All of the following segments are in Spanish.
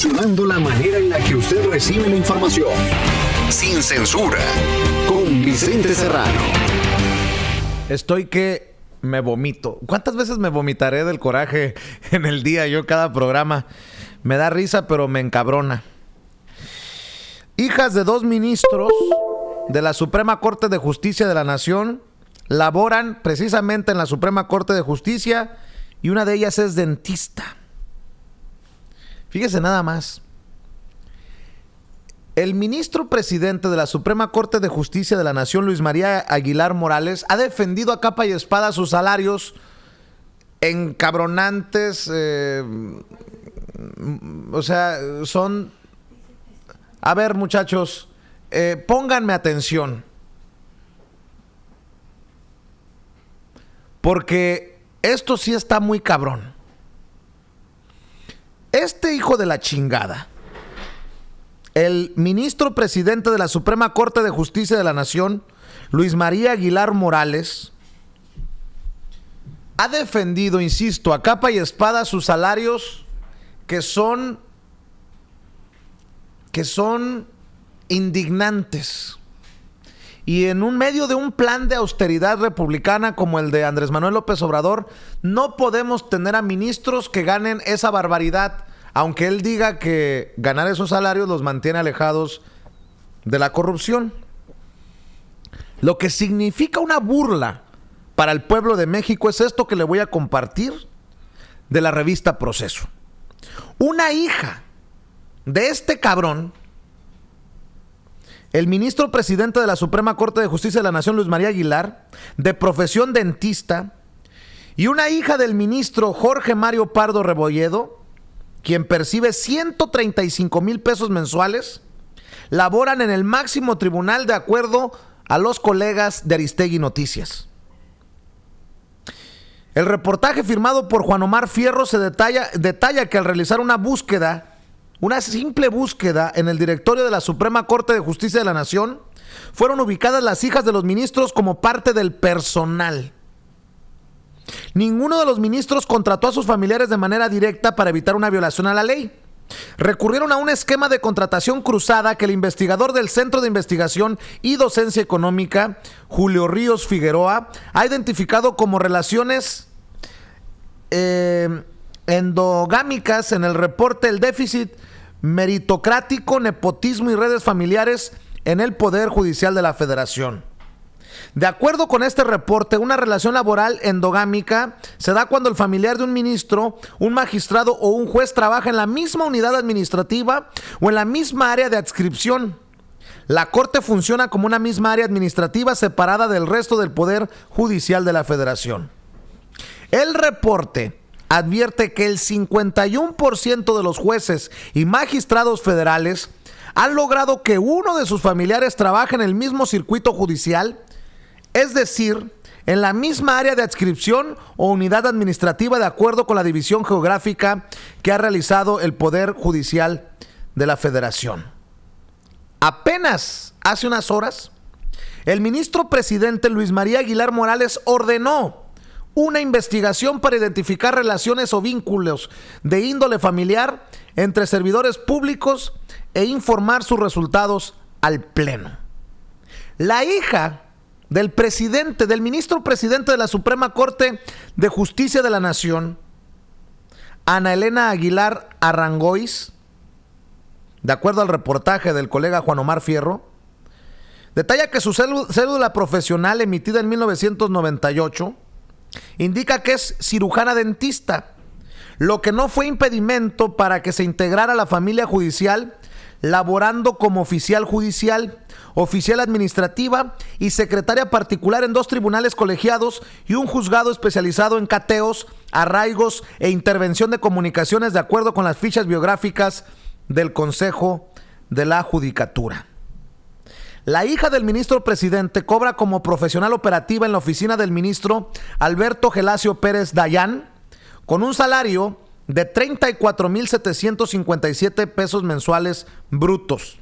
revolucionando la manera en la que usted recibe la información. Sin censura. Con Vicente Serrano. Estoy que me vomito. ¿Cuántas veces me vomitaré del coraje en el día? Yo cada programa me da risa, pero me encabrona. Hijas de 2 ministros de la Suprema Corte de Justicia de la Nación laboran precisamente en la Suprema Corte de Justicia y una de ellas es dentista. Fíjese nada más. El ministro presidente de la Suprema Corte de Justicia de la Nación, Luis María Aguilar Morales, ha defendido a capa y espada sus salarios encabronantes. O sea, son... A ver, muchachos, pónganme atención. Porque esto sí está muy cabrón. Este hijo de la chingada, el ministro presidente de la Suprema Corte de Justicia de la Nación, Luis María Aguilar Morales, ha defendido, insisto, a capa y espada sus salarios que son indignantes. Y en un medio de un plan de austeridad republicana como el de Andrés Manuel López Obrador, no podemos tener a ministros que ganen esa barbaridad, aunque él diga que ganar esos salarios los mantiene alejados de la corrupción. Lo que significa una burla para el pueblo de México es esto que le voy a compartir de la revista Proceso. Una hija de este cabrón, el ministro presidente de la Suprema Corte de Justicia de la Nación, Luis María Aguilar, de profesión dentista, y una hija del ministro Jorge Mario Pardo Rebolledo, quien percibe 135,000 pesos mensuales, laboran en el máximo tribunal de acuerdo a los colegas de Aristegui Noticias. El reportaje firmado por Juan Omar Fierro detalla que al realizar una simple búsqueda en el directorio de la Suprema Corte de Justicia de la Nación, fueron ubicadas las hijas de los ministros como parte del personal. Ninguno de los ministros contrató a sus familiares de manera directa para evitar una violación a la ley. Recurrieron a un esquema de contratación cruzada que el investigador del Centro de Investigación y Docencia Económica, Julio Ríos Figueroa, ha identificado como relaciones endogámicas en el reporte El déficit meritocrático, nepotismo y redes familiares en el Poder Judicial de la Federación. De acuerdo con este reporte, una relación laboral endogámica se da cuando el familiar de un ministro, un magistrado o un juez trabaja en la misma unidad administrativa o en la misma área de adscripción. La Corte funciona como una misma área administrativa separada del resto del Poder Judicial de la Federación. El reporte advierte que el 51% de los jueces y magistrados federales han logrado que uno de sus familiares trabaje en el mismo circuito judicial, es decir, en la misma área de adscripción o unidad administrativa de acuerdo con la división geográfica que ha realizado el Poder Judicial de la Federación. Apenas hace unas horas, el ministro presidente Luis María Aguilar Morales ordenó una investigación para identificar relaciones o vínculos de índole familiar entre servidores públicos e informar sus resultados al Pleno. La hija del ministro presidente de la Suprema Corte de Justicia de la Nación, Ana Elena Aguilar Arrangois, de acuerdo al reportaje del colega Juan Omar Fierro, detalla que su cédula profesional emitida en 1998 indica que es cirujana dentista, lo que no fue impedimento para que se integrara a la familia judicial, laborando como oficial judicial, oficial administrativa y secretaria particular en 2 tribunales colegiados y un juzgado especializado en cateos, arraigos e intervención de comunicaciones de acuerdo con las fichas biográficas del Consejo de la Judicatura. La hija del ministro presidente cobra como profesional operativa en la oficina del ministro Alberto Gelacio Pérez Dayán, con un salario de 34,757 pesos mensuales brutos.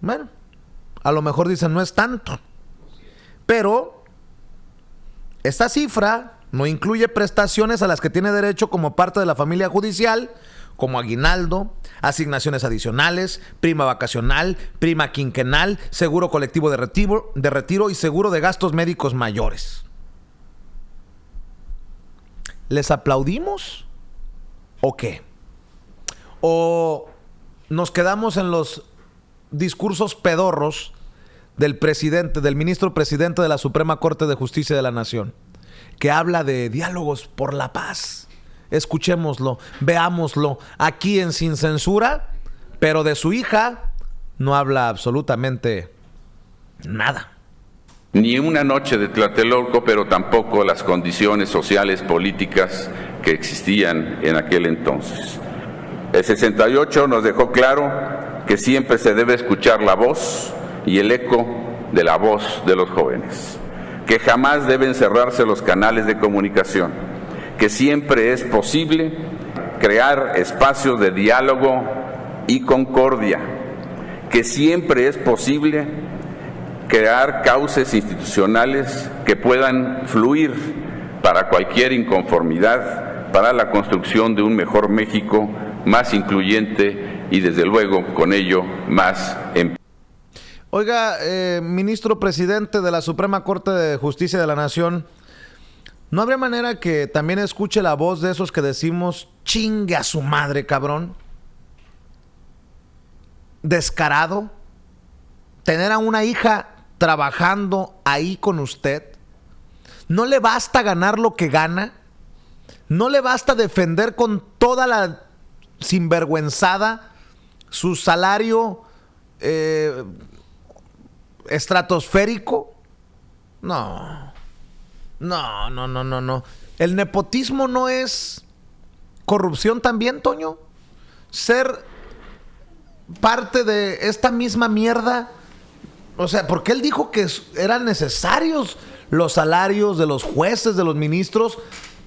Bueno, a lo mejor dicen no es tanto, pero esta cifra no incluye prestaciones a las que tiene derecho como parte de la familia judicial, como aguinaldo, asignaciones adicionales, prima vacacional, prima quinquenal, seguro colectivo de retiro y seguro de gastos médicos mayores. ¿Les aplaudimos o qué? ¿O nos quedamos en los discursos pedorros del presidente, del ministro presidente de la Suprema Corte de Justicia de la Nación, que habla de diálogos por la paz? Escuchémoslo, veámoslo aquí en Sin Censura, pero de su hija no habla absolutamente nada. Ni una noche de Tlatelolco, pero tampoco las condiciones sociales, políticas que existían en aquel entonces. El 68 nos dejó claro que siempre se debe escuchar la voz y el eco de la voz de los jóvenes, que jamás deben cerrarse los canales de comunicación, que siempre es posible crear espacios de diálogo y concordia, que siempre es posible crear cauces institucionales que puedan fluir para cualquier inconformidad, para la construcción de un mejor México, más incluyente y desde luego con ello más empleo. Oiga, ministro presidente de la Suprema Corte de Justicia de la Nación, ¿no habría manera que también escuche la voz de esos que decimos chingue a su madre, cabrón? Descarado. Tener a una hija trabajando ahí con usted. ¿No le basta ganar lo que gana? ¿No le basta defender con toda la sinvergüenzada su salario estratosférico? No. ¿El nepotismo no es corrupción también, Toño? Ser parte de esta misma mierda. O sea, porque él dijo que eran necesarios los salarios de los jueces, de los ministros,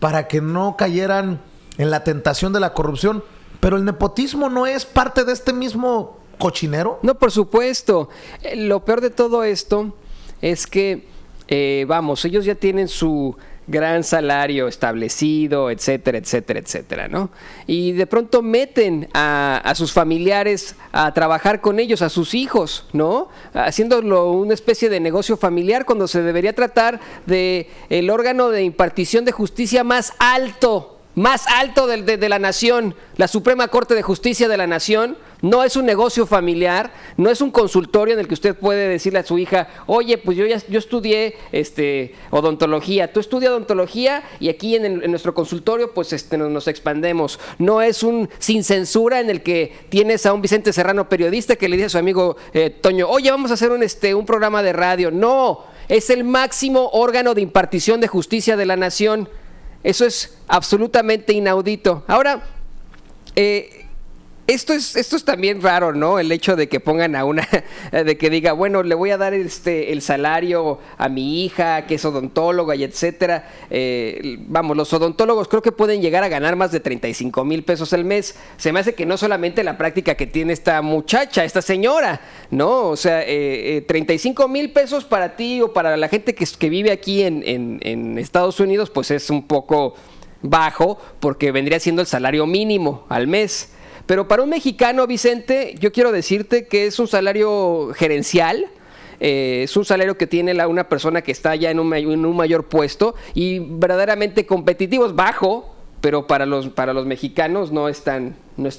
para que no cayeran en la tentación de la corrupción. Pero el nepotismo no es parte de este mismo cochinero. No, por supuesto. Lo peor de todo esto es que ellos ya tienen su gran salario establecido, etcétera, etcétera, etcétera, ¿no? Y de pronto meten a sus familiares a trabajar con ellos, a sus hijos, ¿no? Haciéndolo una especie de negocio familiar cuando se debería tratar de el órgano de impartición de justicia más alto de la nación, la Suprema Corte de Justicia de la Nación. No es un negocio familiar, no es un consultorio en el que usted puede decirle a su hija, oye, pues yo estudié odontología, tú estudias odontología y aquí en nuestro consultorio pues nos expandemos. No es un Sin Censura en el que tienes a un Vicente Serrano periodista que le dice a su amigo Toño, oye, vamos a hacer un programa de radio. No, es el máximo órgano de impartición de justicia de la nación. Eso es absolutamente inaudito. Ahora, esto es también raro, ¿no? El hecho de que pongan de que diga, bueno, le voy a dar el salario a mi hija, que es odontóloga y etcétera. Los odontólogos creo que pueden llegar a ganar más de 35,000 pesos al mes. Se me hace que no solamente la práctica que tiene esta muchacha, esta señora, ¿no? O sea, 35,000 pesos para ti o para la gente que vive aquí en Estados Unidos, pues es un poco bajo porque vendría siendo el salario mínimo al mes. Pero para un mexicano, Vicente, yo quiero decirte que es un salario gerencial, es un salario que tiene una persona que está ya en un mayor puesto y verdaderamente competitivo, es bajo, pero para los mexicanos no es tan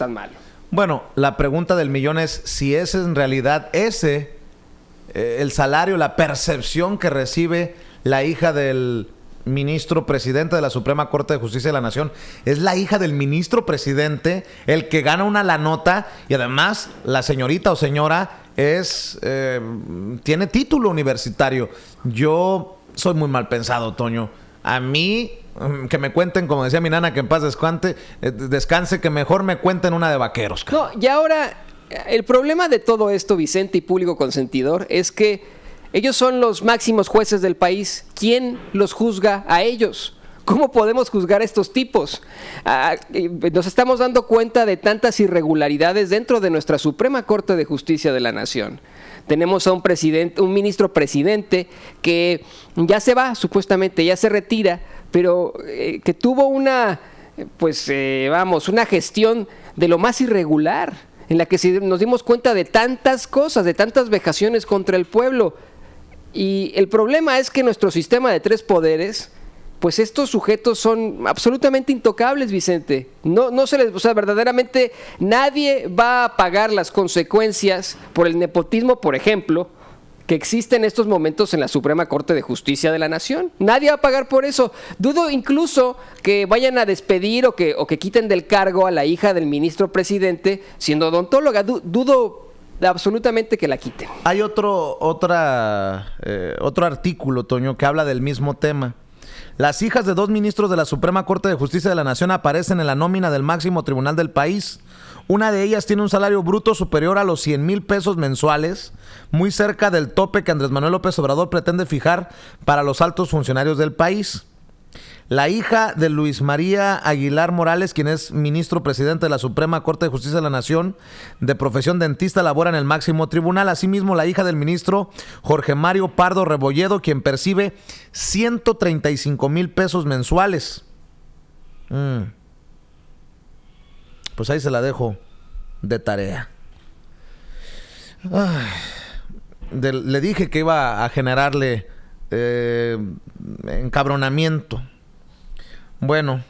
malo. Bueno, la pregunta del millón es si es en realidad el salario, la percepción que recibe la hija del ministro presidente de la Suprema Corte de Justicia de la Nación. Es la hija del ministro presidente el que gana una lanota y además la señorita o señora tiene título universitario. Yo soy muy mal pensado, Toño. A mí, que me cuenten, como decía mi nana, que en paz descanse, que mejor me cuenten una de vaqueros. No, y ahora, el problema de todo esto, Vicente y público consentidor, es que ellos son los máximos jueces del país. ¿Quién los juzga a ellos? ¿Cómo podemos juzgar a estos tipos? Nos estamos dando cuenta de tantas irregularidades dentro de nuestra Suprema Corte de Justicia de la Nación. Tenemos a un ministro presidente que ya se va, supuestamente, ya se retira, pero que tuvo una una gestión de lo más irregular, en la que nos dimos cuenta de tantas cosas, de tantas vejaciones contra el pueblo. Y el problema es que nuestro sistema de 3 poderes, pues estos sujetos son absolutamente intocables, Vicente. No se les, verdaderamente nadie va a pagar las consecuencias por el nepotismo, por ejemplo, que existe en estos momentos en la Suprema Corte de Justicia de la Nación. Nadie va a pagar por eso. Dudo incluso que vayan a despedir o que quiten del cargo a la hija del ministro presidente siendo odontóloga. Dudo absolutamente que la quiten. Hay otro artículo, Toño, que habla del mismo tema. Las hijas de 2 ministros de la Suprema Corte de Justicia de la Nación aparecen en la nómina del máximo tribunal del país. Una de ellas tiene un salario bruto superior a los 100,000 pesos mensuales, muy cerca del tope que Andrés Manuel López Obrador pretende fijar para los altos funcionarios del país. La hija de Luis María Aguilar Morales, quien es ministro presidente de la Suprema Corte de Justicia de la Nación, de profesión dentista, labora en el máximo tribunal. Asimismo, la hija del ministro Jorge Mario Pardo Rebolledo, quien percibe 135,000 pesos mensuales. Pues ahí se la dejo de tarea. Le dije que iba a generarle encabronamiento. Bueno,